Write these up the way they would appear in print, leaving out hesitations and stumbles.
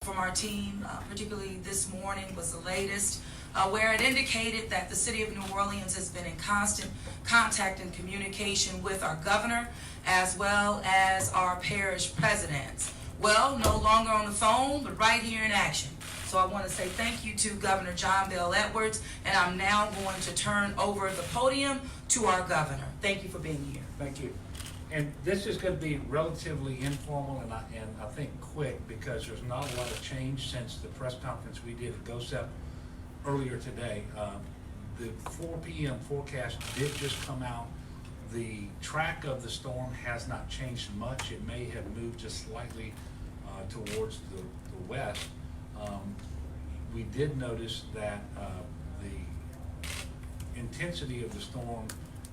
from our team, particularly this morning, was the latest, where it indicated that the city of New Orleans has been in constant contact and communication with our governor as well as our parish presidents. Well, no longer on the phone, but right here in action. So I want to say thank you to Governor John Bel Edwards, and I'm now going to turn over the podium to our governor. Thank you for being here. Thank you. And this is going to be relatively informal and I think quick, because there's not a lot of change since the press conference we did at GOSEP earlier today. The 4 p.m. forecast did just come out. The track of the storm has not changed much. It may have moved just slightly towards the west. We did notice that the intensity of the storm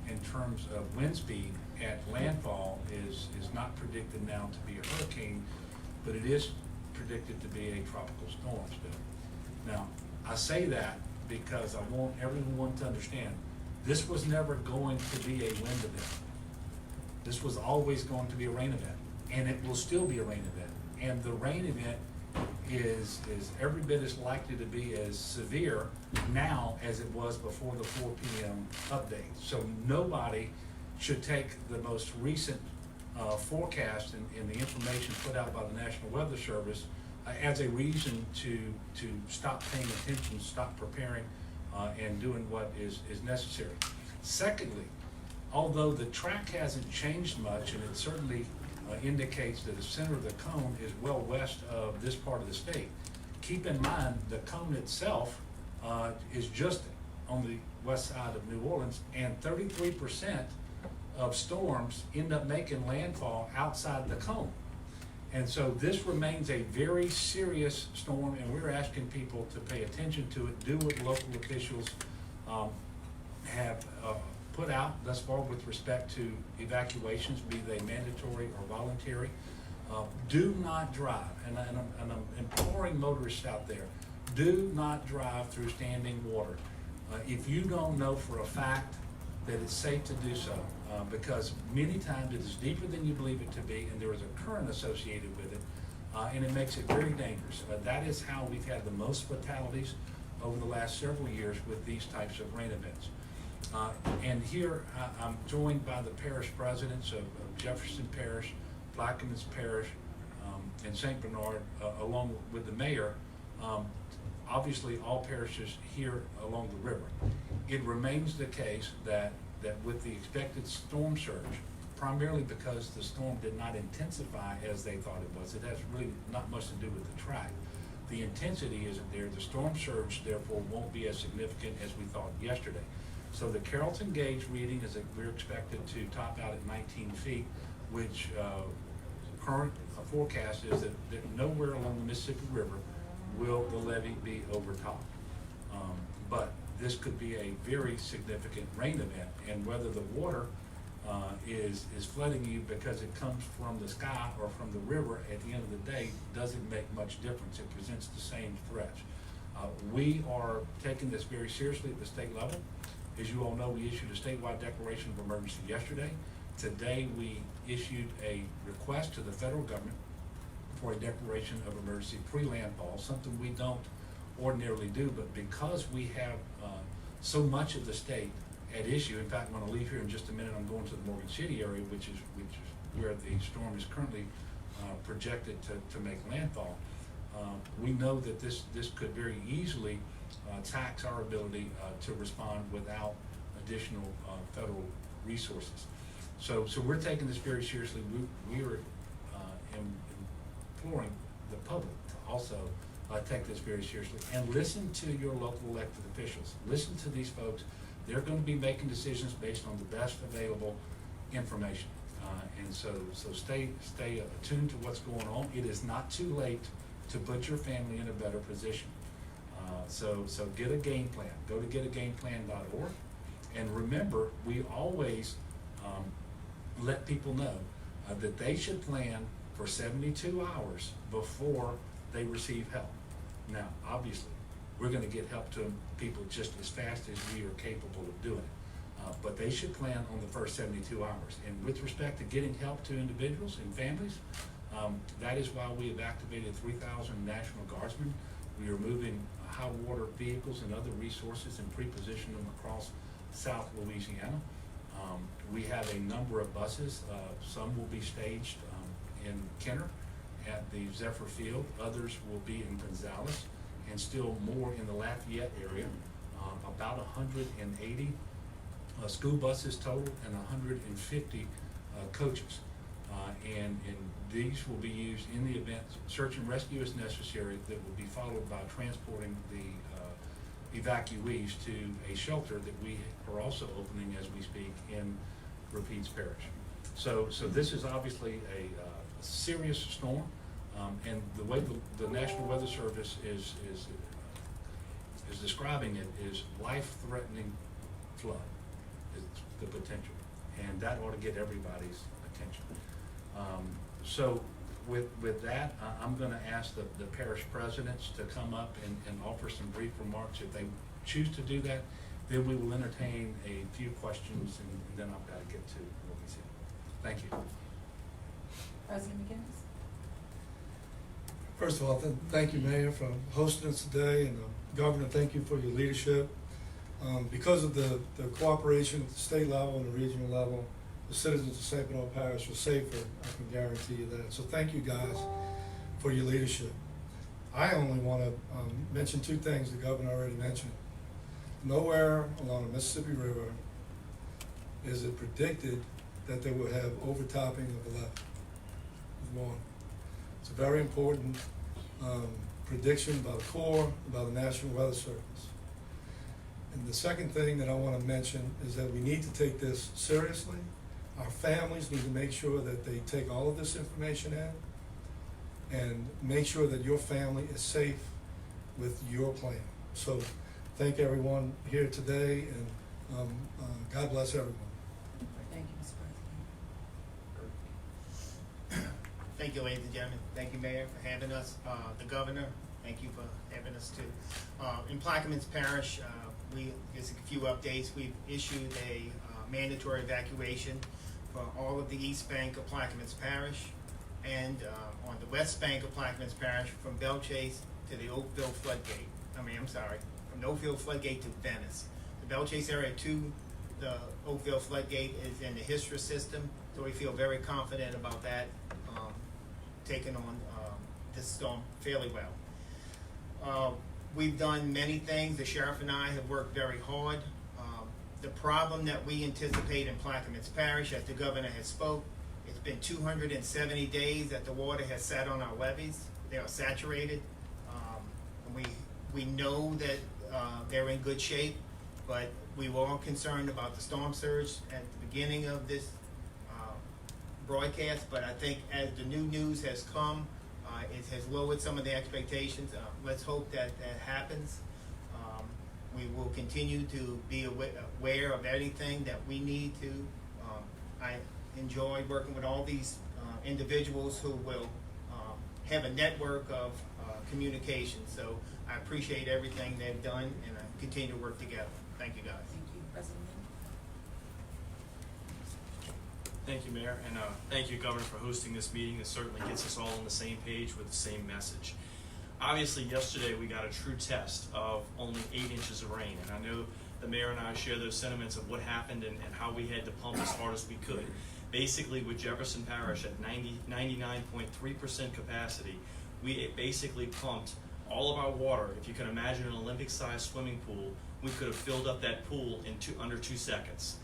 in terms of wind speed at landfall is not predicted now to be a hurricane, but it is predicted to be a tropical storm still. Now, I say that because I want everyone to understand this was never going to be a wind event. This was always going to be a rain event, and it will still be a rain event. And the rain event is every bit as likely to be as severe now as it was before the 4 p.m. update. So nobody should take the most recent forecast and the information put out by the National Weather Service as a reason to stop paying attention, stop preparing, and doing what is necessary. Secondly, although the track hasn't changed much, and it certainly indicates that the center of the cone is well west of this part of the state, keep in mind the cone itself is just on the west side of New Orleans, and 33% of storms end up making landfall outside the cone. And so this remains a very serious storm, and we're asking people to pay attention to it, do what local officials have put out thus far with respect to evacuations, be they mandatory or voluntary. Do not drive, and I'm imploring motorists out there, do not drive through standing water. If you don't know for a fact that it's safe to do so, because many times it is deeper than you believe it to be, and there is a current associated with it, and it makes it very dangerous. That is how we've had the most fatalities over the last several years with these types of rain events. And here I'm joined by the parish presidents of Jefferson Parish, Plaquemines Parish, and St. Bernard, along with the mayor. Obviously, all parishes here along the river. It remains the case that with the expected storm surge, primarily because the storm did not intensify as they thought it was, it has really not much to do with the track. The intensity isn't there. The storm surge, therefore, won't be as significant as we thought yesterday. So the Carrollton gauge reading is that we're expected to top out at 19 feet, which current forecast is that nowhere along the Mississippi River will the levee be overtopped. But this could be a very significant rain event, and whether the water is flooding you because it comes from the sky or from the river at the end of the day doesn't make much difference. It presents the same threats. We are taking this very seriously at the state level. As you all know, we issued a statewide declaration of emergency yesterday. Today, we issued a request to the federal government for a declaration of emergency pre-landfall, something we don't ordinarily do, but because we have so much of the state at issue. In fact, when I leave here in just a minute, I'm going to the Morgan City area, which is where the storm is currently projected to make landfall. We know that this could very easily tax our ability to respond without additional federal resources. So we're taking this very seriously. We are imploring the public to also take this very seriously and listen to your local elected officials. Listen to these folks. They're going to be making decisions based on the best available information. And so stay attuned to what's going on. It is not too late to put your family in a better position. So get a game plan. Go to getagameplan.org. And remember, we always let people know that they should plan for 72 hours before they receive help. Now, obviously, we're going to get help to people just as fast as we are capable of doing it. But they should plan on the first 72 hours. And with respect to getting help to individuals and families, That is why we have activated 3,000 National Guardsmen. We are moving high water vehicles and other resources and pre-position them across South Louisiana. We have a number of buses. Some will be staged in Kenner at the Zephyr Field. Others will be in Gonzales, and still more in the Lafayette area. About 180 school buses total and 150 coaches. And these will be used in the event search and rescue is necessary, that will be followed by transporting the evacuees to a shelter that we are also opening as we speak in Rapides Parish. So this is obviously a serious storm, and the way the National Weather Service is describing it is life-threatening flood, is the potential, and that ought to get everybody's attention. So with that, I'm going to ask the parish presidents to come up and offer some brief remarks. If they choose to do that, then we will entertain a few questions, and then I've got to get to what we said. Thank you. President McGinnis. First of all, thank you, Mayor, for hosting us today, and Governor, thank you for your leadership. Because of the cooperation at the state level and the regional level, the citizens of St. Bernard Parish are safer, I can guarantee you that. So thank you guys for your leadership. I only want to mention two things the Governor already mentioned. Nowhere along the Mississippi River is it predicted that they will have overtopping of the level of water. It's a very important prediction by the Corps, by the National Weather Service. And the second thing that I want to mention is that we need to take this seriously. Our families need to make sure that they take all of this information in and make sure that your family is safe with your plan. So thank everyone here today, and God bless everyone. Thank you, Mr. President. Thank you, ladies and gentlemen. Thank you, Mayor, for having us. The Governor, thank you for having us too. In Plaquemines Parish, just a few updates. We've issued a mandatory evacuation for all of the east bank of Plaquemines Parish, and on the west bank of Plaquemines Parish, from Belle Chase to the Oakville floodgate. From the Oakville floodgate to Venice. The Belle Chase area to the Oakville floodgate is in the Histra system, so we feel very confident about that, taking on this storm fairly well. We've done many things. The sheriff and I have worked very hard. The problem that we anticipate in Plaquemines Parish, as the Governor has spoke, it's been 270 days that the water has sat on our levees. They are saturated. We know that they're in good shape, but we were all concerned about the storm surge at the beginning of this broadcast, but I think as the new news has come, it has lowered some of the expectations. Let's hope that happens. We will continue to be aware of anything that we need to. I enjoy working with all these individuals who will have a network of communication. So I appreciate everything they've done, and I continue to work together. Thank you, guys. Thank you, President. Thank you, Mayor, and thank you, Governor, for hosting this meeting. This certainly gets us all on the same page with the same message. Obviously, yesterday we got a true test of only 8 inches of rain, and I know the Mayor and I share those sentiments of what happened and how we had to pump as hard as we could. Basically, with Jefferson Parish at 99.3% capacity, we basically pumped all of our water. If you can imagine an Olympic-sized swimming pool, we could have filled up that pool in under 2 seconds.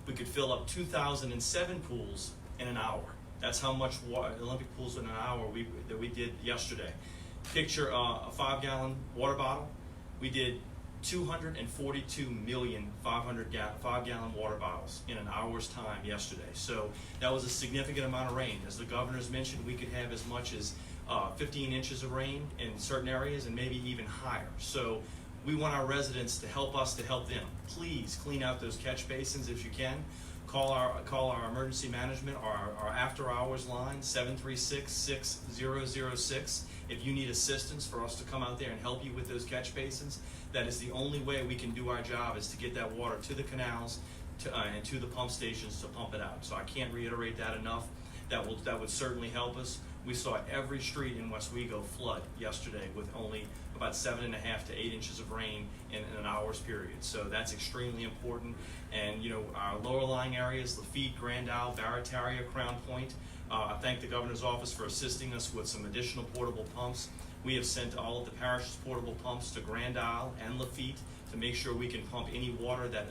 We could fill up 2007 pools in an hour. That's how much water, Olympic pools in an hour that we did yesterday. Picture a 5-gallon water bottle. We did 242 million 5-gallon water bottles in an hour's time yesterday. So that was a significant amount of rain. As the Governor's mentioned, we could have as much as 15 inches of rain in certain areas and maybe even higher. So we want our residents to help us to help them. Please clean out those catch basins if you can. Call our emergency management, our after hours line, 736-6006. If you need assistance for us to come out there and help you with those catch basins, that is the only way we can do our job, is to get that water to the canals and to the pump stations to pump it out. So I can't reiterate that enough. That would certainly help us. We saw every street in Westwego flood yesterday with only about 7.5 to 8 inches of rain in an hour's period. So that's extremely important. And our lower lying areas, Lafitte, Grand Isle, Barataria, Crown Point. I thank the governor's office for assisting us with some additional portable pumps. We have sent all of the parish's portable pumps to Grand Isle and Lafitte to make sure we can pump any water that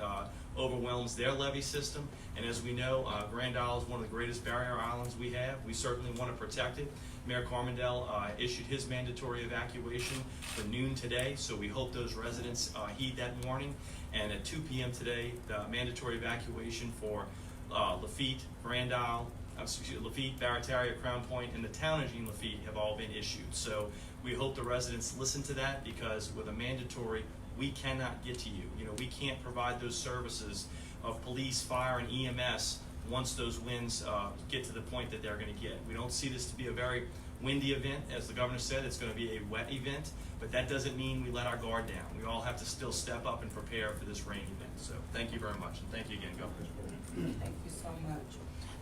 overwhelms their levee system. And as we know, Grand Isle is one of the greatest barrier islands we have. We certainly want to protect it. Mayor Cormandel issued his mandatory evacuation for noon today, so we hope those residents heed that warning. And at 2 p.m. today, the mandatory evacuation for Lafitte, Grand Isle, Lafitte, Barataria, Crown Point, and the town of Jean Lafitte have all been issued. So we hope the residents listen to that, because with a mandatory, we cannot get to you. We can't provide those services of police, fire, and EMS once those winds get to the point that they're going to get. We don't see this to be a very windy event. As the governor said, it's going to be a wet event, but that doesn't mean we let our guard down. We all have to still step up and prepare for this rain event. So thank you very much, and thank you again, Governor. Thank you so much.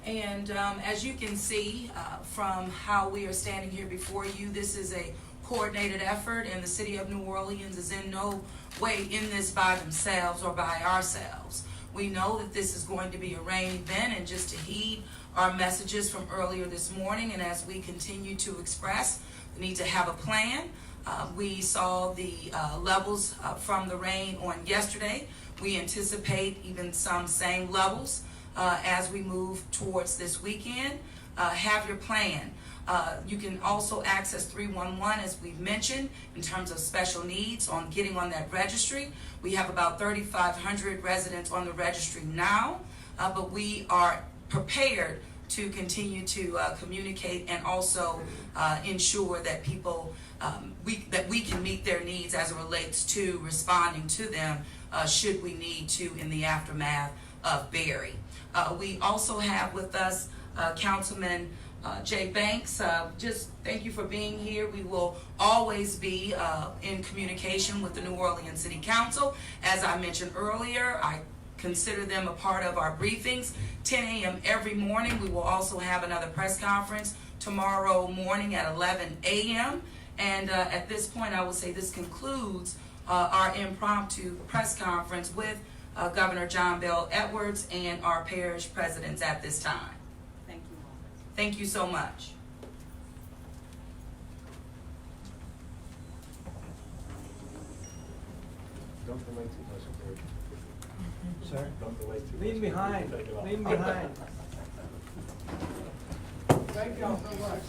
And as you can see from how we are standing here before you, this is a coordinated effort, and the city of New Orleans is in no way in this by themselves or by ourselves. We know that this is going to be a rain event, and just to heed our messages from earlier this morning, and as we continue to express the need to have a plan. We saw the levels from the rain on yesterday. We anticipate even some same levels as we move towards this weekend. Have your plan. You can also access 311, as we've mentioned, in terms of special needs on getting on that registry. We have about 3,500 residents on the registry now, but we are prepared to continue to communicate and also ensure that people, that we can meet their needs as it relates to responding to them should we need to in the aftermath of Barry. We also have with us Councilman Jay Banks. Just thank you for being here. We will always be in communication with the New Orleans City Council. As I mentioned earlier, I consider them a part of our briefings. 10 a.m. every morning. We will also have another press conference tomorrow morning at 11 a.m. And at this point, I will say this concludes our impromptu press conference with Governor John Bell Edwards and our parish presidents at this time. Thank you all. Thank you so much. Don't delay too much, okay? Sir? Don't delay too much. Leave him behind. Take it off. Leave him behind. Thank y'all so much.